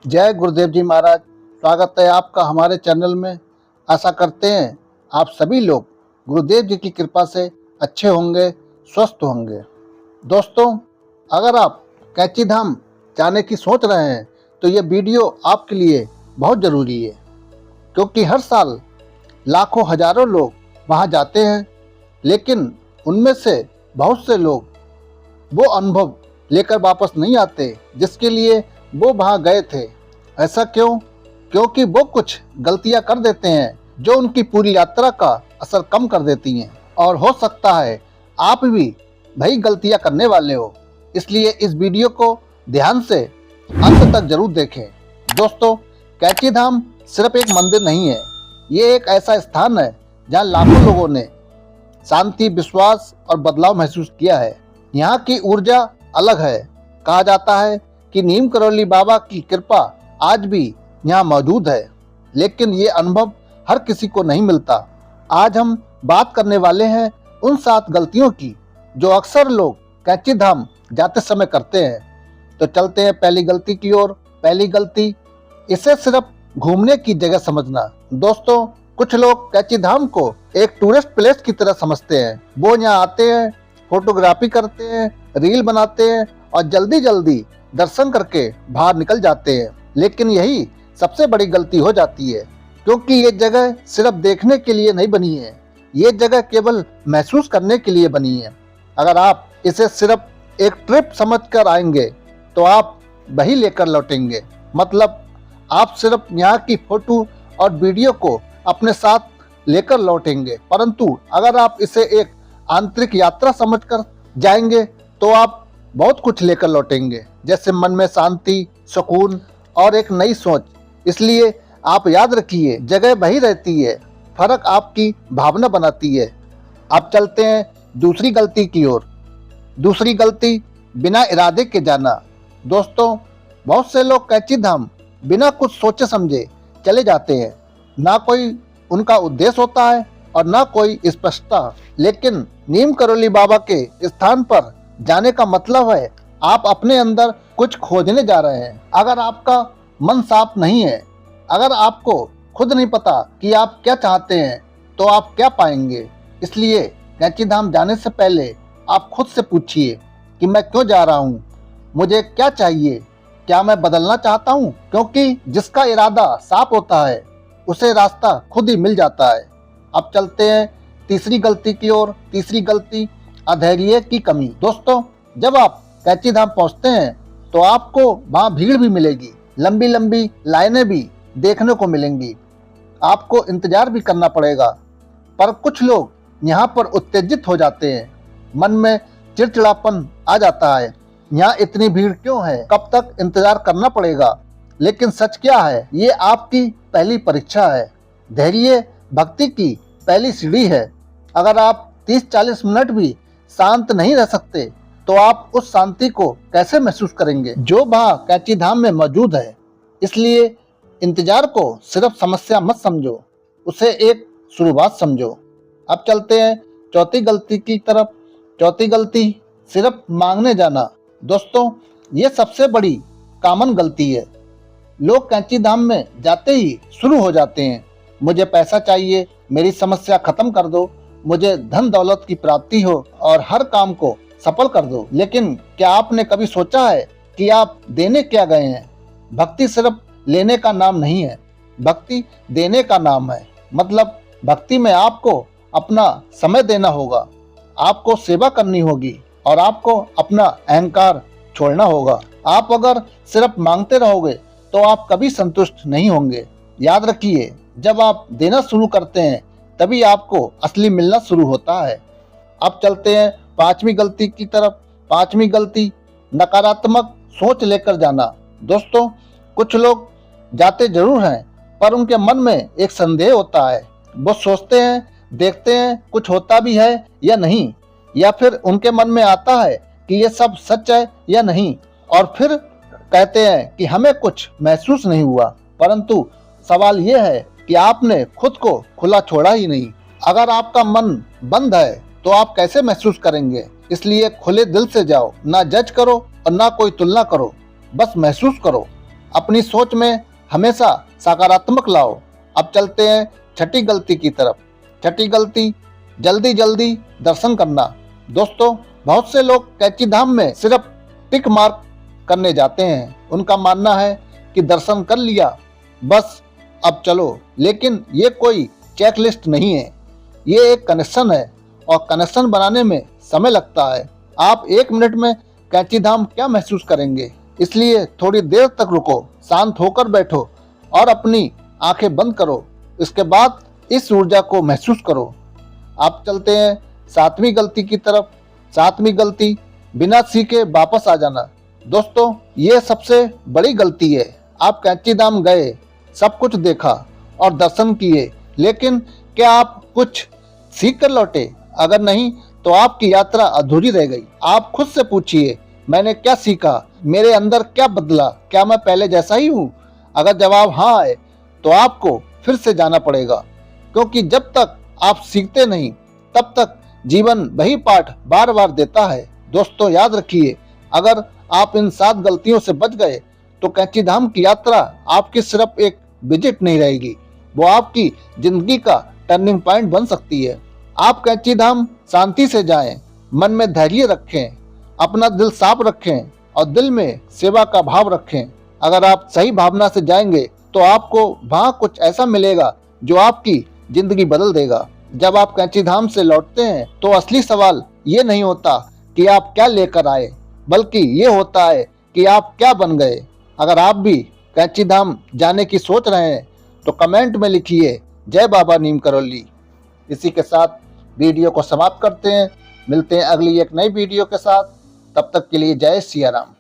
जय गुरुदेव जी महाराज। स्वागत है आपका हमारे चैनल में। आशा करते हैं आप सभी लोग गुरुदेव जी की कृपा से अच्छे होंगे, स्वस्थ होंगे। दोस्तों, अगर आप कैंची धाम जाने की सोच रहे हैं तो ये वीडियो आपके लिए बहुत ज़रूरी है, क्योंकि हर साल लाखों हजारों लोग वहाँ जाते हैं, लेकिन उनमें से बहुत से लोग वो अनुभव लेकर वापस नहीं आते जिसके लिए वो वहाँ गए थे। ऐसा क्यों? क्योंकि वो कुछ गलतियाँ कर देते हैं जो उनकी पूरी यात्रा का असर कम कर देती हैं। और हो सकता है आप भी वही गलतियाँ करने वाले हो, इसलिए इस वीडियो को ध्यान से अंत तक जरूर देखें। दोस्तों, कैंची धाम सिर्फ एक मंदिर नहीं है, ये एक ऐसा स्थान है जहाँ लाखों लोगों ने शांति, विश्वास और बदलाव महसूस किया है। यहाँ की ऊर्जा अलग है। कहा जाता है कि नीम करौली बाबा की कृपा आज भी यहाँ मौजूद है, लेकिन ये अनुभव हर किसी को नहीं मिलता। आज हम बात करने वाले हैं उन 7 गलतियों की जो अक्सर लोग कैंची धाम जाते समय करते हैं। तो चलते हैं पहली गलती की ओर। पहली गलती, इसे सिर्फ घूमने की जगह समझना। दोस्तों, कुछ लोग कैंची धाम को एक टूरिस्ट प्लेस की तरह समझते हैं। वो यहाँ आते हैं, फोटोग्राफी करते हैं, रील बनाते हैं और जल्दी जल्दी दर्शन करके बाहर निकल जाते हैं। लेकिन यही सबसे बड़ी गलती हो जाती है, क्योंकि ये जगह सिर्फ देखने के लिए नहीं बनी है, ये जगह केवल महसूस करने के लिए बनी है। अगर आप इसे सिर्फ एक ट्रिप समझकर आएंगे तो आप वही लेकर लौटेंगे। मतलब आप सिर्फ यहाँ की फोटो और वीडियो को अपने साथ लेकर लौटेंगे, परंतु अगर आप इसे एक आंतरिक यात्रा समझकर जाएंगे तो आप बहुत कुछ लेकर लौटेंगे, जैसे मन में शांति, सुकून और एक नई सोच। इसलिए आप याद रखिए, जगह वही रहती है, फर्क आपकी भावना बनाती है। अब चलते हैं दूसरी गलती की ओर। दूसरी गलती, बिना इरादे के जाना। दोस्तों, बहुत से लोग कैंची धाम बिना कुछ सोचे समझे चले जाते हैं। ना कोई उनका उद्देश्य होता है और ना कोई स्पष्टता। लेकिन नीम करौली बाबा के स्थान पर जाने का मतलब है आप अपने अंदर कुछ खोजने जा रहे हैं। अगर आपका मन साफ नहीं है, अगर आपको खुद नहीं पता कि आप क्या चाहते हैं, तो आप क्या पाएंगे। इसलिए कैंची धाम जाने से पहले आप खुद से पूछिए कि मैं क्यों जा रहा हूँ, मुझे क्या चाहिए, क्या मैं बदलना चाहता हूँ। क्योंकि जिसका इरादा साफ होता है उसे रास्ता खुद ही मिल जाता है। अब चलते हैं तीसरी गलती की ओर। तीसरी गलती, अधैर्य की कमी। दोस्तों, जब आप कैंची धाम पहुंचते हैं तो आपको वहां भीड़ भी मिलेगी, लंबी लंबी लाइनें भी देखने को मिलेंगी, आपको इंतजार भी करना पड़ेगा। पर कुछ लोग यहाँ पर उत्तेजित हो जाते हैं, मन में चिड़चिड़ापन आ जाता है। यहाँ इतनी भीड़ क्यों है, कब तक इंतजार करना पड़ेगा। लेकिन सच क्या है, ये आपकी पहली परीक्षा है। धैर्य भक्ति की पहली सीढ़ी है। अगर आप 30-40 मिनट भी शांत नहीं रह सकते तो आप उस शांति को कैसे महसूस करेंगे जो वहाँ कैंची धाम में मौजूद है। इसलिए इंतजार को सिर्फ समस्या मत समझो, उसे एक शुरुआत समझो। अब चलते हैं चौथी गलती की तरफ। चौथी गलती, सिर्फ मांगने जाना। दोस्तों, ये सबसे बड़ी कॉमन गलती है। लोग कैंची धाम में जाते ही शुरू हो जाते हैं, मुझे पैसा चाहिए, मेरी समस्या खत्म कर दो, मुझे धन दौलत की प्राप्ति हो और हर काम को सफल कर दो। लेकिन क्या आपने कभी सोचा है कि आप देने क्या गए हैं? भक्ति सिर्फ लेने का नाम नहीं है, भक्ति देने का नाम है। मतलब भक्ति में आपको अपना समय देना होगा, आपको सेवा करनी होगी और आपको अपना अहंकार छोड़ना होगा। आप अगर सिर्फ मांगते रहोगे तो आप कभी संतुष्ट नहीं होंगे। याद रखिए, जब आप देना शुरू करते हैं तभी आपको असली मिलना शुरू होता है। अब चलते हैं पांचवी गलती की तरफ। पांचवी गलती, नकारात्मक सोच लेकर जाना। दोस्तों, कुछ लोग जाते जरूर हैं पर उनके मन में एक संदेह होता है। वो सोचते हैं, देखते हैं कुछ होता भी है या नहीं, या फिर उनके मन में आता है कि ये सब सच है या नहीं, और फिर कहते हैं कि हमें कुछ महसूस नहीं हुआ। परंतु सवाल ये है कि आपने खुद को खुला छोड़ा ही नहीं। अगर आपका मन बंद है तो आप कैसे महसूस करेंगे। इसलिए खुले दिल से जाओ, ना जज करो और ना कोई तुलना करो, बस महसूस करो। अपनी सोच में हमेशा सकारात्मक लाओ। अब चलते हैं छठी गलती की तरफ। छठी गलती, जल्दी जल्दी दर्शन करना। दोस्तों, बहुत से लोग कैंची धाम में सिर्फ टिक मार्क करने जाते हैं। उनका मानना है कि दर्शन कर लिया, बस अब चलो। लेकिन ये कोई चेकलिस्ट नहीं है, ये एक कनेक्शन है और कनेक्शन बनाने में समय लगता है। आप 1 मिनट में कैंची धाम क्या महसूस करेंगे? इसलिए थोड़ी देर तक रुको, शांत होकर बैठो और अपनी आंखें बंद करो। इसके बाद इस ऊर्जा को महसूस करो। आप चलते हैं 7वीं गलती की तरफ। 7वीं गलती, बिना सीखे वापस आ जाना। दोस्तों, ये सबसे बड़ी गलती है। आप कैंची धाम गए, सब कुछ देखा और दर्शन किए, लेकिन क्या आप कुछ सीख कर लौटे? अगर नहीं तो आपकी यात्रा अधूरी रह गई। आप खुद से पूछिए, मैंने क्या सीखा? मेरे अंदर क्या बदला? क्या मैं पहले जैसा ही हूँ? अगर जवाब हाँ है तो आपको फिर से जाना पड़ेगा, क्योंकि जब तक आप सीखते नहीं तब तक जीवन वही पाठ बार बार देता है। दोस्तों, याद रखिए, अगर आप इन 7 गलतियों से बच गए तो कैंची धाम की यात्रा आपकी सिर्फ एक विजिट नहीं रहेगी, वो आपकी जिंदगी का टर्निंग पॉइंट बन सकती है। आप कैंची धाम शांति से जाएं, मन में धैर्य रखें, अपना दिल साफ रखें और दिल में सेवा का भाव रखें। अगर आप सही भावना से जाएंगे तो आपको वहाँ कुछ ऐसा मिलेगा जो आपकी जिंदगी बदल देगा। जब आप कैंची धाम से लौटते हैं तो असली सवाल ये नहीं होता कि आप क्या लेकर आए, बल्कि ये होता है कि आप क्या बन गए। अगर आप भी कैंची धाम जाने की सोच रहे हैं तो कमेंट में लिखिए, जय बाबा नीम करौली। इसी के साथ वीडियो को समाप्त करते हैं। मिलते हैं अगली एक नई वीडियो के साथ। तब तक के लिए जय सिया राम।